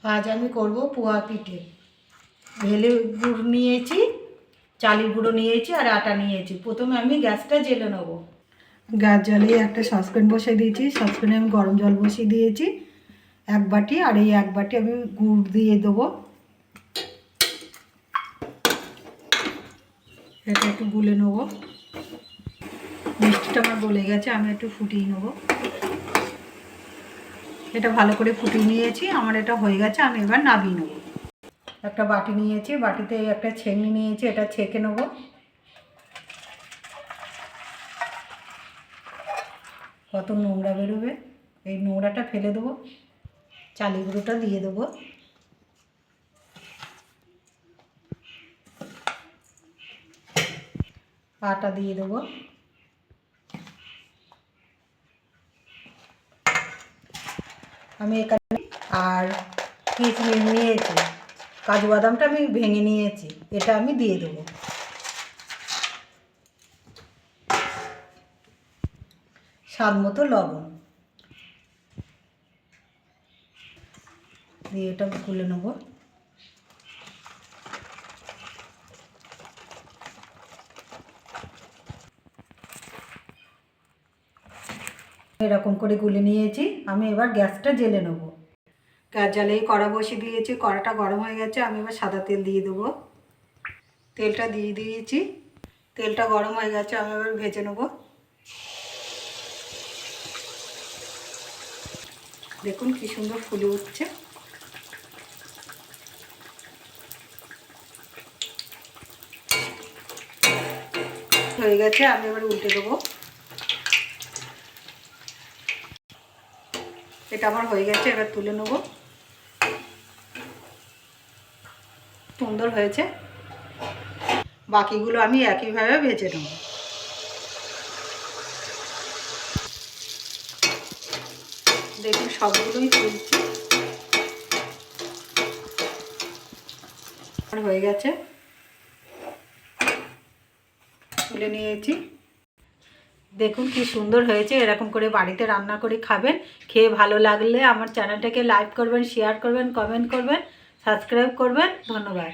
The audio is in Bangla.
আজ আমি করব পোয়া পিঠে। ভেলে গুড় নিয়েছি, চালের গুঁড়ো নিয়েছি আর আটা নিয়েছি। প্রথমে আমি গ্যাসটা জ্বেলে নেব। গ্যাস জ্বালিয়ে একটা সসপ্যান বসিয়ে দিয়েছি। সসপ্যানে আমি গরম জল বসিয়ে দিয়েছি 1 বাটি, আর এই 1 বাটি আমি গুড় দিয়ে দেবো। এটা একটু গুলে নেব। মিষ্টিটা আমার গলে গেছে, আমি একটু ফুটিয়ে নেব। এটা ভালো করে ফুটিয়ে নিয়েছি, আমার এটা হয়ে গেছে। আমি এবার নামিয়ে নেব। একটা বাটি নিয়েছি, বাটিতে একটা ছেঁকনি নিয়েছি, এটা ছেঁকে নেব। কত নোংরা বেরোবে, এই নোংরাটা ফেলে দেবো। চালের গুঁড়োটা দিয়ে দেবো। আটা দিয়ে দেবো। আমি এখানে আর কিশমিশ নিয়েছি, কাজু বাদামটা আমি ভেঙে নিয়েছি, এটা আমি দিয়ে দেবো। স্বাদ মতো লবণ দিয়ে এটা গুলে নেব। এরকম করে গুলে নিয়েছি, আমি এবার গ্যাসটা জ্বেলে নেব। গ্যাস জ্বালিয়ে কড়া বসিয়ে দিয়েছি, কড়াটা গরম হয়ে গেছে। আমি এবার সাদা তেল দিয়ে দেবো। তেলটা দিয়ে দিয়েছি, তেলটা গরম হয়ে গেছে। আমি এবার ভেজে নেব। দেখুন কি সুন্দর ফুলে উঠছে। হয়ে গেছে, আমি এবার উল্টে দেবো। এটা আমার হয়ে গেছে, এবার তুলে নেব। সুন্দর হয়েছে। বাকিগুলো আমি একইভাবে ভেজে নেব। দেখুন সবগুলোই তুলছি। হয়ে গেছে, তুলে নিয়েছি। দেখুন কি সুন্দর হয়েছে। এরকম করে বাড়িতে রান্না করে খাবেন। খেয়ে ভালো লাগলে আমার চ্যানেলটাকে লাইক করবেন, শেয়ার করবেন, কমেন্ট করবেন, সাবস্ক্রাইব করবেন। ধন্যবাদ।